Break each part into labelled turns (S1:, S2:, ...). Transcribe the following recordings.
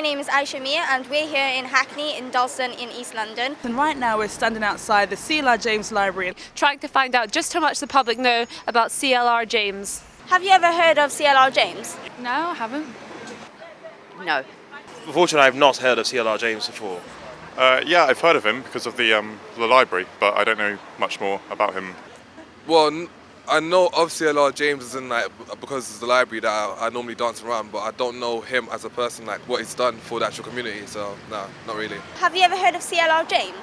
S1: name is Aisha Mia and we're here in Hackney in Dalston in East London.
S2: And right now we're standing outside the CLR James Library,
S3: trying to find out just how much the public know about CLR James.
S1: Have you ever heard of CLR James?
S3: No, I haven't.
S4: No.
S5: Unfortunately, I've not heard of CLR James before.
S6: Yeah, I've heard of him because of the library, but I don't know much more about him.
S7: Well, I know of CLR James as in like because it's the library that I normally dance around, but I don't know him as a person, like what he's done for the actual community. So no, not really.
S1: Have you ever heard of CLR James?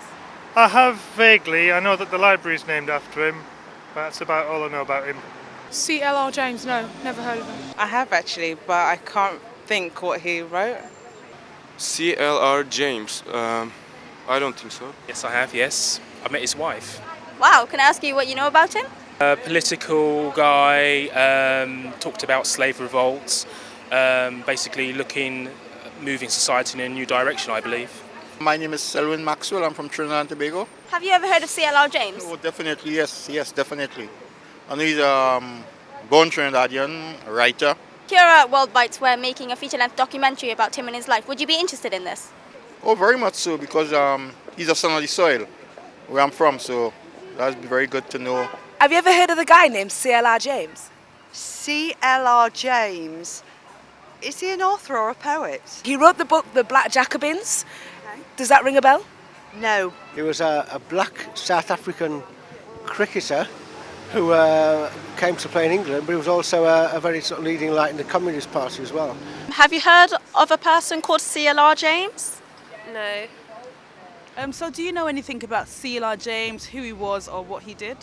S8: I have vaguely. I know that the library is named after him, but that's about all I know about him.
S3: CLR James, no, never heard of him.
S9: I have actually, but I can't think what he wrote.
S10: CLR James, I don't think so.
S11: Yes, I have, yes. I met his wife.
S1: Wow, can I ask you what you know about him?
S11: Political guy, talked about slave revolts, basically moving society in a new direction, I believe.
S12: My name is Selwyn Maxwell, I'm from Trinidad and Tobago.
S1: Have you ever heard of CLR James?
S12: Oh, definitely, yes, definitely. And he's a born Trinidadian writer.
S1: Here at WORLDwrite, we're making a feature-length documentary about him and his life. Would you be interested in this?
S12: Oh, very much so, because he's a son of the soil, where I'm from, so that'd be very good to know.
S2: Have you ever heard of the guy named CLR James?
S4: CLR James. Is he an author or a poet?
S2: He wrote the book The Black Jacobins. Okay. Does that ring a bell?
S4: No.
S13: He was a black South African cricketer who came to play in England, but he was also a very sort of leading light in the Communist Party as well.
S4: Have you heard of a person called CLR James?
S3: No.
S2: So do you know anything about CLR James, who he was or what he did?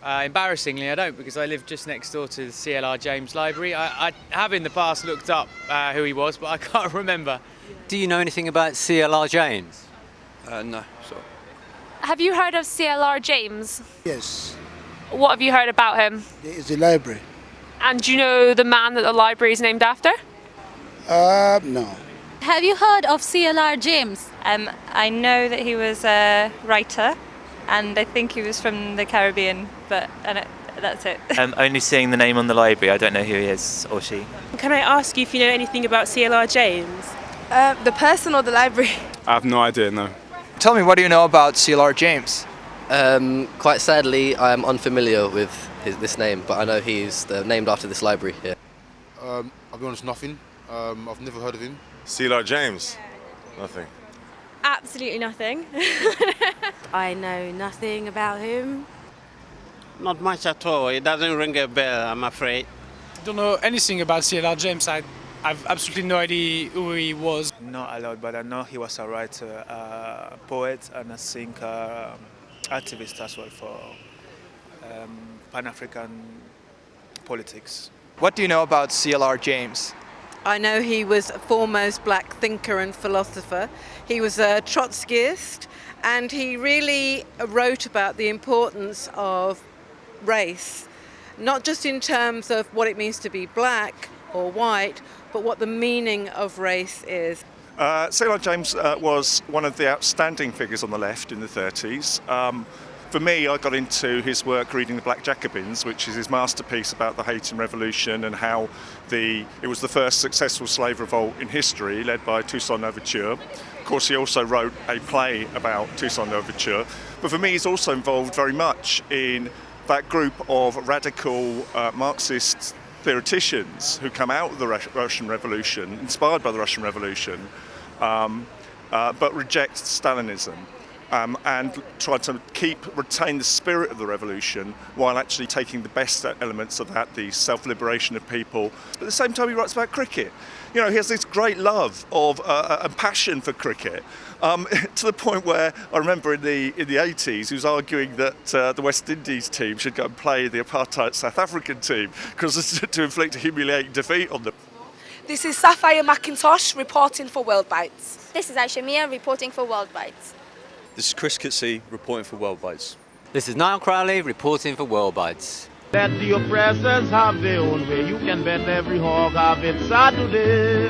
S14: Embarrassingly, I don't, because I live just next door to the CLR James Library. I have in the past looked up who he was, but I can't remember.
S15: Do you know anything about CLR James?
S10: No, so.
S3: Have you heard of CLR James?
S16: Yes.
S3: What have you heard about him?
S16: It's the library.
S3: And do you know the man that the library is named after?
S16: No.
S17: Have you heard of CLR James?
S18: I know that he was a writer, and I think he was from the Caribbean, but that's it.
S19: Only seeing the name on the library, I don't know who he is or she.
S20: Can I ask you if you know anything about CLR James?
S21: The person or the library?
S22: I have no idea, no.
S23: Tell me, what do you know about CLR James?
S24: Quite sadly, I am unfamiliar with this name, but I know he's named after this library here.
S25: I'll be honest, nothing. I've never heard of him.
S6: CLR James? Nothing.
S18: Absolutely nothing.
S26: I know nothing about him.
S27: Not much at all. It doesn't ring a bell, I'm afraid.
S28: I don't know anything about CLR James. I've absolutely no idea who he was.
S29: Not a lot, but I know he was a writer, a poet, and I think activist as well for Pan-African politics.
S23: What do you know about CLR James?
S26: I know he was a foremost black thinker and philosopher. He was a Trotskyist, and he really wrote about the importance of race, not just in terms of what it means to be black or white, but what the meaning of race is.
S30: CLR James was one of the outstanding figures on the left in the 30s. For me, I got into his work reading The Black Jacobins, which is his masterpiece about the Haitian Revolution and how it was the first successful slave revolt in history, led by Toussaint Louverture. Of course, he also wrote a play about Toussaint Louverture. But for me, he's also involved very much in that group of radical Marxist theoreticians who come out of the Russian Revolution, inspired by the Russian Revolution, but reject Stalinism. And try to retain the spirit of the revolution while actually taking the best elements of that, the self-liberation of people. But at the same time, he writes about cricket. You know, he has this great love of and passion for cricket, to the point where I remember in the 80s, he was arguing that the West Indies team should go and play the apartheid South African team because to inflict a humiliating defeat on them.
S2: This is Sapphire McIntosh reporting for WORLDwrite.
S1: This is Aisha Mia reporting for WORLDwrite.
S31: This is Chris Kitsey reporting for WORLDwrite.
S15: This is Niall Crowley reporting for WORLDwrite.
S32: Let the oppressors have their own way. You can bet every hog have its Saturday.